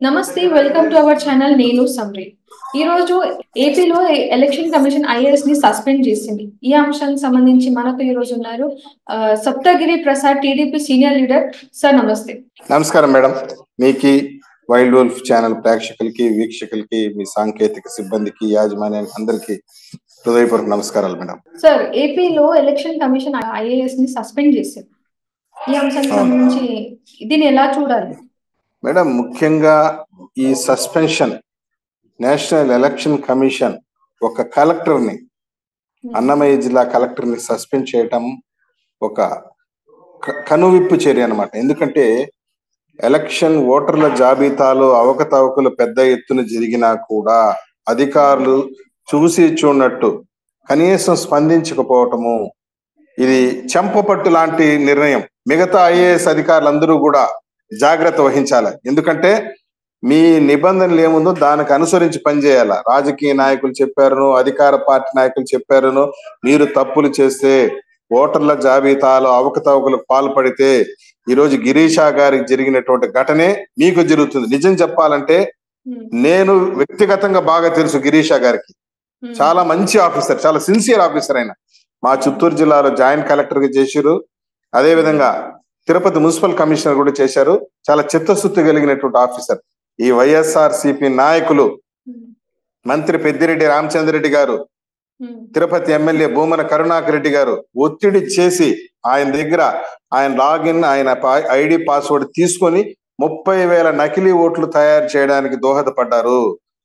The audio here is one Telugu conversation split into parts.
నమస్తే వెల్కమ్ టు అవర్ ఛానల్ నేను సమరి. ఈ రోజు ఏపీలో ఎలక్షన్ కమిషన్ ఐఏఎస్ ని సస్పెండ్ చేసింది. ఈ అంశానికి సంబంధించి మనతో ఈ రోజు ఉన్నారు Saptagiri Prasad TDP senior leader. Sir నమస్తే. నమస్కారం మేడం. మీకు వైల్డ్ వోల్ఫ్ ఛానల్ ప్రేక్షకులకి వీక్షకులకి మీ సాంకేతిక సిబ్బందికి యాజమాన్యానికి అందరికీ హృదయపూర్వక నమస్కారాలు మేడం. సార్ ఏపీలో ఎలక్షన్ కమిషన్ ఐఏఎస్ ని సస్పెండ్ చేసింది. ఈ అంశానికి సంబంధించి దీన్ని ఎలా చూడాలి మేడం? ముఖ్యంగా ఈ సస్పెన్షన్ నేషనల్ ఎలక్షన్ కమిషన్ ఒక కలెక్టర్ని, అన్నమయ్య జిల్లా కలెక్టర్ని సస్పెండ్ చేయటం ఒక కనువిప్పు చర్య అన్నమాట. ఎందుకంటే ఎలక్షన్ ఓటర్ల జాబితాలో అవకతవకలు పెద్ద ఎత్తున జరిగినా కూడా అధికారులు చూసి చూడనట్టు కనీసం స్పందించకపోవటము, ఇది చెంపపట్టు లాంటి నిర్ణయం. మిగతా ఐఏఎస్ అధికారులందరూ కూడా జాగ్రత్త వహించాలి. ఎందుకంటే మీ నిబంధనలు ఏముందో దానికి అనుసరించి పనిచేయాల. రాజకీయ నాయకులు చెప్పారును, అధికార పార్టీ నాయకులు చెప్పారును, మీరు తప్పులు చేస్తే, ఓటర్ల జాబితాలో అవకతవకలకు పాల్పడితే ఈరోజు గిరీషా గారికి జరిగినటువంటి ఘటనే మీకు జరుగుతుంది. నిజం చెప్పాలంటే నేను వ్యక్తిగతంగా బాగా తెలుసు గిరీషా గారికి. చాలా మంచి ఆఫీసర్, చాలా సిన్సియర్ ఆఫీసర్. ఆయన మా చిత్తూరు జిల్లాలో జాయింట్ కలెక్టర్ గా చేశారు. అదే విధంగా తిరుపతి మున్సిపల్ కమిషనర్ కూడా చేశారు. చాలా చిత్తశుద్ధి కలిగినటువంటి ఆఫీసర్. ఈ వైఎస్ఆర్సిపి నాయకులు, మంత్రి పెద్దిరెడ్డి రామచంద్రరెడ్డి గారు, తిరుపతి ఎమ్మెల్యే భూమన కరుణాకర్ రెడ్డి గారు ఒత్తిడి చేసి ఆయన దగ్గర ఆయన లాగిన్, ఆయన ఐడి పాస్వర్డ్ తీసుకొని 30,000 నకిలీ ఓట్లు తయారు చేయడానికి దోహదపడ్డారు.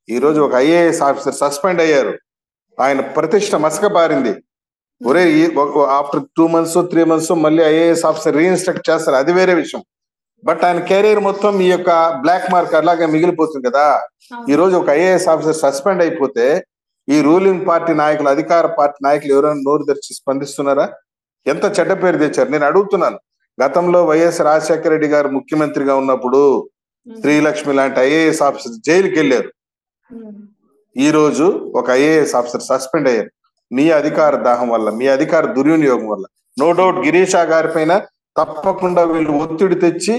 ఈ రోజు ఒక ఐఏఎస్ ఆఫీసర్ సస్పెండ్ అయ్యారు. ఆయన ప్రతిష్ట మసకబారింది. ఒరే, ఆఫ్టర్ 2 months 3 months మళ్ళీ ఐఏఎస్ ఆఫీసర్ రీఇన్స్ట్రక్ట్ చేస్తారు, అది వేరే విషయం. బట్ ఆయన కెరీర్ మొత్తం ఈ యొక్క బ్లాక్ మార్క్ అలాగే మిగిలిపోతుంది కదా. ఈ రోజు ఒక ఐఏఎస్ ఆఫీసర్ సస్పెండ్ అయిపోతే ఈ రూలింగ్ పార్టీ నాయకులు, అధికార పార్టీ నాయకులు ఎవరైనా నోరు తెరిచి స్పందిస్తున్నారా? ఎంత చెడ్డ పేరు తెచ్చారు. నేను అడుగుతున్నాను, గతంలో వైఎస్ రాజశేఖర రెడ్డి గారు ముఖ్యమంత్రిగా ఉన్నప్పుడు శ్రీలక్ష్మి లాంటి ఐఏఎస్ ఆఫీసర్ జైలుకి వెళ్ళారు. ఈ రోజు ఒక ఐఏఎస్ ఆఫీసర్ సస్పెండ్ అయ్యారు. మీ అధికార దాహం వల్ల, మీ అధికార దుర్వినియోగం వల్ల. నో డౌట్ గిరీషా గారి పైన తప్పకుండా వీళ్ళు ఒత్తిడి తెచ్చి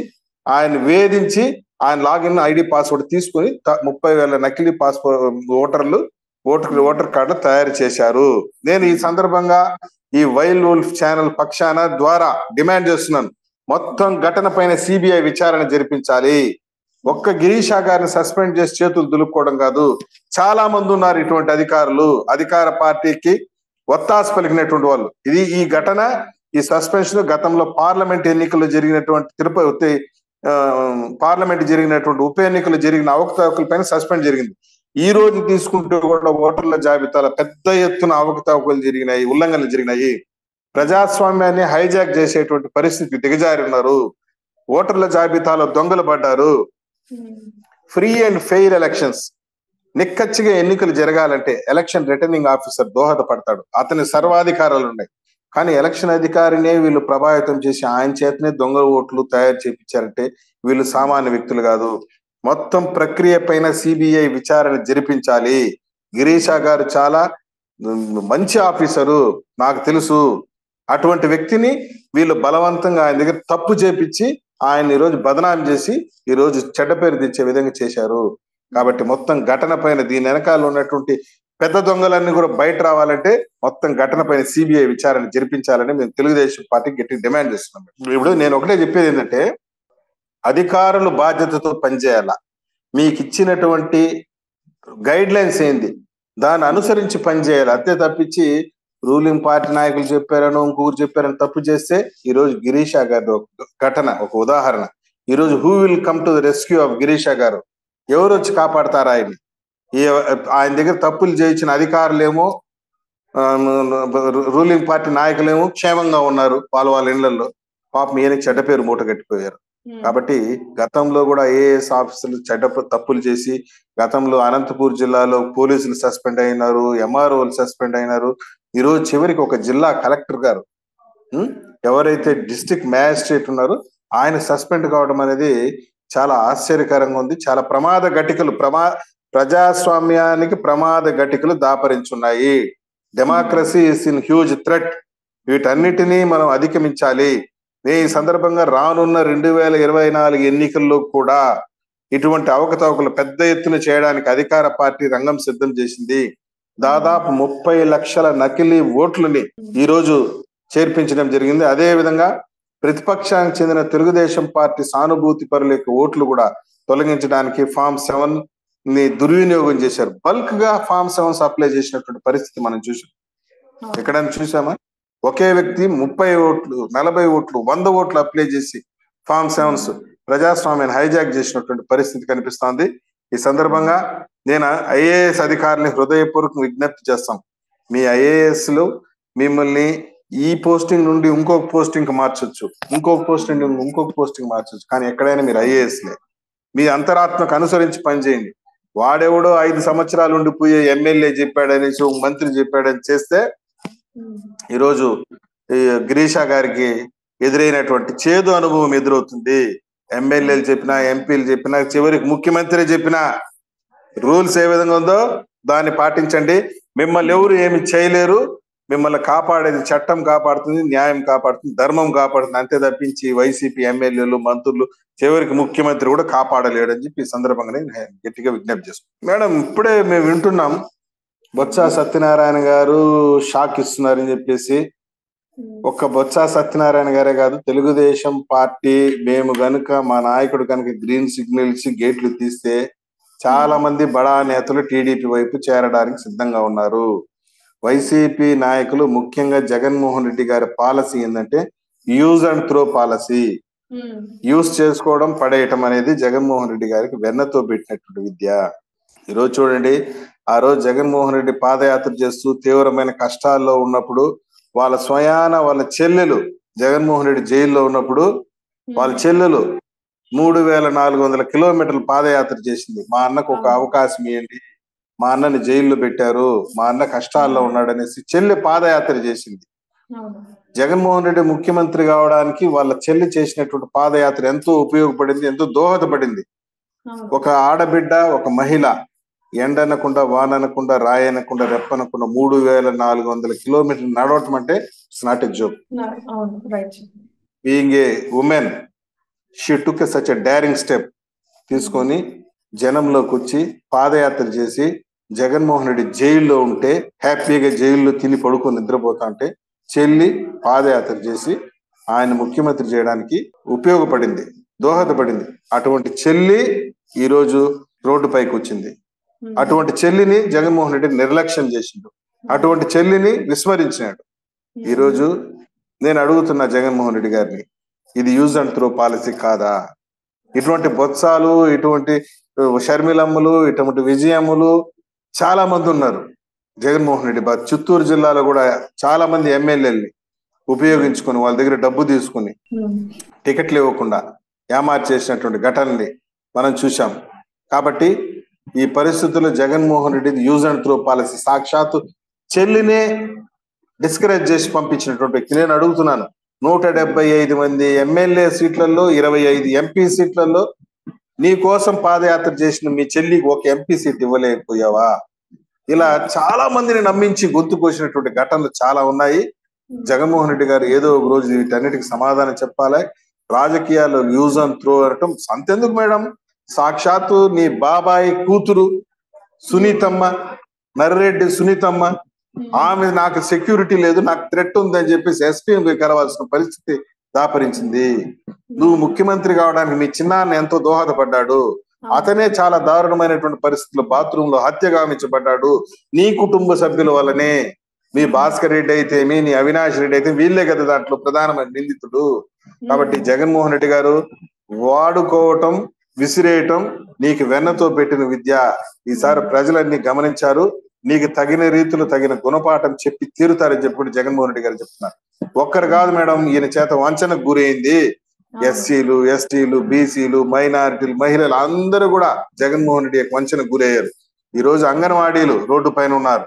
ఆయన వేధించి ఆయన లాగిన్ ఐడి పాస్వర్డ్ తీసుకుని 30,000 నకిలీ ఓటర్ కార్డులు తయారు చేశారు. నేను ఈ సందర్భంగా ఈ వైల్డ్ వోల్ఫ్ ఛానల్ పక్షాన ద్వారా డిమాండ్ చేస్తున్నాను, మొత్తం ఘటన పైన సిబిఐ విచారణ జరిపించాలి. ఒక్క గిరీషా గారిని సస్పెండ్ చేసి చేతులు దులుపుకోవడం కాదు, చాలా మంది ఉన్నారు ఇటువంటి అధికారులు, అధికార పార్టీకి ఒత్తాసు పలికినటువంటి వాళ్ళు. ఈ ఘటన, ఈ సస్పెన్షన్ గతంలో పార్లమెంట్ ఎన్నికల్లో జరిగినటువంటి తిరుపతి పార్లమెంట్ జరిగినటువంటి ఉప ఎన్నికలు జరిగిన అవకతవకల పైన సస్పెండ్ జరిగింది. ఈ రోజు తీసుకుంటూ కూడా ఓటర్ల జాబితాలో పెద్ద ఎత్తున అవకతవకలు జరిగినాయి, ఉల్లంఘనలు జరిగినాయి. ప్రజాస్వామ్యాన్ని హైజాక్ చేసేటువంటి పరిస్థితి దిగజారి ఉన్నారు. ఓటర్ల జాబితాలో దొంగలు పడ్డారు. ఫ్రీ అండ్ ఫెయిర్ ఎలక్షన్స్, నిక్కచ్చిగా ఎన్నికలు జరగాలంటే ఎలక్షన్ రిటర్నింగ్ ఆఫీసర్ దోహదపడతాడు, అతని సర్వాధికారాలు ఉన్నాయి. కానీ ఎలక్షన్ అధికారినే వీళ్ళు ప్రభావితం చేసి ఆయన చేతనే దొంగ ఓట్లు తయారు చేయించారంటే వీళ్ళు సామాన్య వ్యక్తులు కాదు. మొత్తం ప్రక్రియ పైన సిబిఐ విచారణ జరిపించాలి. గిరీషా గారు చాలా మంచి ఆఫీసరు, నాకు తెలుసు. అటువంటి వ్యక్తిని వీళ్ళు బలవంతంగా ఆయన దగ్గర తప్పు చేపించి ఆయన ఈరోజు బదనాం చేసి ఈరోజు చెడ్డ పేరు తెచ్చే విధంగా చేశారు. కాబట్టి మొత్తం ఘటన పైన, దీని వెనకాల ఉన్నటువంటి పెద్ద దొంగలన్నీ కూడా బయట రావాలంటే మొత్తం ఘటన పైన సిబిఐ విచారణ జరిపించాలని మేము తెలుగుదేశం పార్టీకి గట్టి డిమాండ్ చేస్తున్నాం. ఇప్పుడు నేను ఒకటే చెప్పేది ఏంటంటే, అధికారులు బాధ్యతతో పనిచేయాల. మీకు ఇచ్చినటువంటి గైడ్ లైన్స్ ఏంది దాన్ని అనుసరించి పనిచేయాలి. అంతే తప్పించి రూలింగ్ పార్టీ నాయకులు చెప్పారనో ఇంకొకరు చెప్పారని తప్పు చేస్తే, ఈరోజు గిరీషా గారి ఘటన ఒక ఉదాహరణ. ఈరోజు who will come to the rescue of Girisha garu? ఎవరు వచ్చి కాపాడతారు ఆయన్ని? ఆయన దగ్గర తప్పులు చేయించిన అధికారులేమో, రూలింగ్ పార్టీ నాయకులేమో క్షేమంగా ఉన్నారు వాళ్ళ ఇళ్లలో. పాపం ఈయన చెడ్డ పేరు మూట కట్టిపోయారు. కాబట్టి గతంలో కూడా ఐఏఎస్ ఆఫీసర్లు చెడ్డ తప్పులు చేసి, గతంలో అనంతపూర్ జిల్లాలో పోలీసులు సస్పెండ్ అయినారు, ఎంఆర్ఓలు సస్పెండ్ అయినారు. ఈరోజు చివరికి ఒక జిల్లా కలెక్టర్ గారు, ఎవరైతే డిస్ట్రిక్ట్ మ్యాజిస్ట్రేట్ ఉన్నారో ఆయన సస్పెండ్ కావడం అనేది చాలా ఆశ్చర్యకరంగా ఉంది. చాలా ప్రమాద ఘటికలు, ప్రజాస్వామ్యానికి ప్రమాద ఘటికలు దాపరించున్నాయి. Democracy is in huge threat. వీటన్నిటినీ మనం అధిగమించాలి. ఈ సందర్భంగా రానున్న 2024 ఎన్నికల్లో కూడా ఇటువంటి అవకతవకలు పెద్ద ఎత్తున చేయడానికి అధికార పార్టీ రంగం సిద్ధం చేసింది. దాదాపు 30 లక్షల నకిలీ ఓట్లని ఈ రోజు చేర్పించడం జరిగింది. అదే విధంగా ప్రతిపక్షానికి చెందిన తెలుగుదేశం పార్టీ సానుభూతి పరుల యొక్క ఓట్లు కూడా తొలగించడానికి ఫామ్ 7 ని దుర్వినియోగం చేశారు. బల్క్ గా ఫామ్ 7 అప్లై చేసినటువంటి పరిస్థితి మనం చూసాం. ఎక్కడైనా చూసామా? ఒకే వ్యక్తి 30 ఓట్లు, 40 ఓట్లు, 100 ఓట్లు అప్లై చేసి ఫామ్ 7 ప్రజాస్వామ్యాన్ని హైజాక్ చేసినటువంటి పరిస్థితి కనిపిస్తోంది. ఈ సందర్భంగా నేను ఐఏఎస్ అధికారులని హృదయపూర్వక విజ్ఞప్తి చేస్తాం. మీ ఐఏఎస్ లు మిమ్మల్ని ఈ పోస్టింగ్ నుండి ఇంకొక పోస్టింగ్ మార్చొచ్చు, ఇంకొక పోస్టింగ్ నుండి ఇంకొక పోస్టింగ్ మార్చొచ్చు, కానీ ఎక్కడైనా మీరు ఐఏఎస్లే. మీ అంతరాత్మకు అనుసరించి పనిచేయండి. వాడెవడో 5 సంవత్సరాలు ఉండిపోయే ఎమ్మెల్యే చెప్పాడనేసి ఒక మంత్రి చెప్పాడని చేస్తే ఈరోజు గిరీషా గారికి ఎదురైనటువంటి చేదు అనుభవం ఎదురవుతుంది. ఎమ్మెల్యేలు చెప్పినా, ఎంపీలు చెప్పినా, చివరికి ముఖ్యమంత్రి చెప్పినా రూల్స్ ఏ విధంగా ఉందో దాన్ని పాటించండి. మిమ్మల్ని ఎవరు ఏమి చేయలేరు. మిమ్మల్ని కాపాడేది చట్టం కాపాడుతుంది, న్యాయం కాపాడుతుంది, ధర్మం కాపాడుతుంది. అంతే తప్పించి వైసీపీ ఎమ్మెల్యేలు, మంత్రులు, చివరికి ముఖ్యమంత్రి కూడా కాపాడలేడని చెప్పి ఈ సందర్భంగా నేను గట్టిగా విజ్ఞప్తి చేస్తున్నాను. మేడం, ఇప్పుడే మేము వింటున్నాం బొత్స సత్యనారాయణ గారు షాక్ ఇస్తున్నారని చెప్పేసి. ఒక్క బొత్స సత్యనారాయణ గారే కాదు, తెలుగుదేశం పార్టీ మేము గనుక, మా నాయకుడు కనుక గ్రీన్ సిగ్నల్స్ గేట్లు తీస్తే చాలా మంది బడా నేతలు టీడీపీ వైపు చేరడానికి సిద్ధంగా ఉన్నారు. వైసీపీ నాయకులు, ముఖ్యంగా జగన్మోహన్ రెడ్డి గారి పాలసీ ఏంటంటే use and throw policy. Use చేసుకోవడం, పడేయటం అనేది జగన్మోహన్ రెడ్డి గారికి వెన్నతో పెట్టినటువంటి విద్య. ఈరోజు చూడండి, ఆ రోజు జగన్మోహన్ రెడ్డి పాదయాత్ర చేస్తూ తీవ్రమైన కష్టాల్లో ఉన్నప్పుడు వాళ్ళ స్వయాన వాళ్ళ చెల్లెలు జగన్మోహన్ రెడ్డి జైల్లో ఉన్నప్పుడు వాళ్ళ చెల్లెలు 3400 కిలోమీటర్లు పాదయాత్ర చేసింది. మా అన్నకు ఒక అవకాశం ఇవ్వండి, మా అన్నని జైల్లో పెట్టారు, మా అన్న కష్టాల్లో ఉన్నాడు అనేసి చెల్లి పాదయాత్ర చేసింది. జగన్మోహన్ రెడ్డి ముఖ్యమంత్రి కావడానికి వాళ్ళ చెల్లి చేసినటువంటి పాదయాత్ర ఎంతో ఉపయోగపడింది, ఎంతో దోహదపడింది. ఒక ఆడబిడ్డ, ఒక మహిళ ఎండనకుండా, వాననకుండా, రాయనకుండా, రెప్పనకుండా 3400 కిలోమీటర్లు నడవటం అంటే it's not a joke. Being a women, she took such a daring step. తీసుకొని జనంలోకి వచ్చి పాదయాత్ర చేసి జగన్మోహన్ రెడ్డి జైల్లో ఉంటే హ్యాపీగా జైల్లో తిని పడుకొని నిద్రపోతా ఉంటే చెల్లి పాదయాత్ర చేసి ఆయన ముఖ్యమంత్రి చేయడానికి ఉపయోగపడింది, దోహదపడింది. అటువంటి చెల్లి ఈరోజు రోడ్డుపైకి వచ్చింది. అటువంటి చెల్లిని జగన్మోహన్ రెడ్డి నిర్లక్ష్యం చేసిండు, అటువంటి చెల్లిని విస్మరించినాడు. ఈరోజు నేను అడుగుతున్నా జగన్మోహన్ రెడ్డి గారిని, ఇది యూజ్ అండ్ త్రో పాలసీ కాదా? ఇటువంటి బొత్సాలు, ఇటువంటి షర్మిలమ్మలు, ఇటువంటి విజయములు చాలా మంది ఉన్నారు. జగన్మోహన్ రెడ్డి చిత్తూరు జిల్లాలో కూడా చాలా మంది ఎమ్మెల్యేలని ఉపయోగించుకొని వాళ్ళ దగ్గర డబ్బు తీసుకుని టికెట్లు ఇవ్వకుండా ఏమార్చేసినటువంటి ఘటనని మనం చూసాం. కాబట్టి ఈ పరిస్థితుల్లో Jaganmohan Reddy use and throw policy, సాక్షాత్తు చెల్లినే డిస్కరేజ్ చేసి పంపించినటువంటి వ్యక్తి. నేను అడుగుతున్నాను, 175 మంది ఎమ్మెల్యే సీట్లలో, 25 ఎంపీ సీట్లలో నీ కోసం పాదయాత్ర చేసిన మీ చెల్లికి ఒక ఎంపీ సీట్ ఇవ్వలేకపోయావా? ఇలా చాలా మందిని నమ్మించి గొంతు కోసినటువంటి ఘటనలు చాలా ఉన్నాయి. జగన్మోహన్ రెడ్డి గారు ఏదో ఒక రోజు వీటన్నిటికి సమాధానం చెప్పాలి. రాజకీయాల్లో యూజ్ అండ్ త్రో అనటం అంతెందుకు మేడం? సాక్షాత్తు నీ బాబాయి కూతురు సునీతమ్మ, నర్రెడ్డి సునీతమ్మ, ఆమె నాకు సెక్యూరిటీ లేదు, నాకు థ్రెట్ ఉందని చెప్పేసి ఎస్పీఎంకి కలవాల్సిన పరిస్థితి దాపరించింది. నువ్వు ముఖ్యమంత్రి కావడానికి మీ చిన్నాన్న ఎంతో దోహదపడ్డాడు. అతనే చాలా దారుణమైనటువంటి పరిస్థితుల్లో బాత్రూమ్ లో హత్య గావించబడ్డాడు నీ కుటుంబ సభ్యుల వల్లనే. మీ భాస్కర్ రెడ్డి అయితేమి, నీ అవినాష్ రెడ్డి అయితే వీళ్ళే కదా దాంట్లో ప్రధానమైన నిందితుడు. కాబట్టి జగన్మోహన్ రెడ్డి గారు వాడుకోవటం, విసిరేయటం నీకు వెన్నతో పెట్టిన విద్య. ఈసారి ప్రజలన్నీ గమనించారు. నీకు తగిన రీతిలో తగిన గుణపాఠం చెప్పి తీరుతారని చెప్పి జగన్మోహన్ రెడ్డి గారు చెప్తున్నారు. ఒక్కరు కాదు మేడం, ఈయన చేత వంచనకు గురైంది ఎస్సీలు, ఎస్టీలు, బీసీలు, మైనారిటీలు, మహిళలు అందరూ కూడా జగన్మోహన్ రెడ్డి వంచనకు గురయ్యారు. ఈ రోజు అంగన్వాడీలు రోడ్డు పైన ఉన్నారు.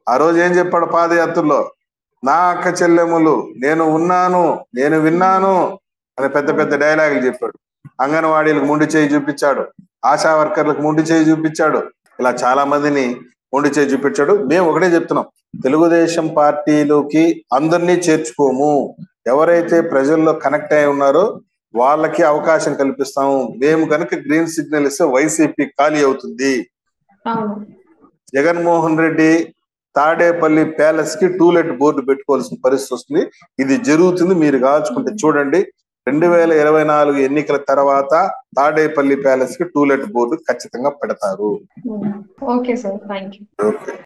ఆ రోజు ఏం చెప్పాడు పాదయాత్రలో? నా అక్క చెల్లెములు, నేను ఉన్నాను, నేను విన్నాను అని పెద్ద పెద్ద డైలాగులు చెప్పాడు. అంగన్వాడీలకు మొండి చేయి చూపించాడు, ఆశా వర్కర్లకు మొండి చేయి చూపించాడు, ఇలా చాలా మందిని మొండి చేయి చూపించాడు. మేము ఒకటే చెప్తున్నాం, తెలుగుదేశం పార్టీలోకి అందరినీ చేర్చుకోము. ఎవరైతే ప్రజల్లో కనెక్ట్ అయి ఉన్నారో వాళ్ళకి అవకాశం కల్పిస్తాము. మేము కనుక గ్రీన్ సిగ్నల్ ఇస్తే వైసీపీ ఖాళీ అవుతుంది. అవును. జగన్మోహన్ రెడ్డి తాడేపల్లి ప్యాలెస్ కి టూలెట్ బోర్డు పెట్టుకోవాల్సిన పరిస్థితి వస్తుంది. ఇది జరుగుతుంది, మీరు కాల్చుకుంటే చూడండి. 2024 ఎన్నికల తర్వాత తాడేపల్లి ప్యాలెస్ కి టూలెట్ బోర్డు ఖచ్చితంగా పెడతారు. Okay sir, thank you. Okay.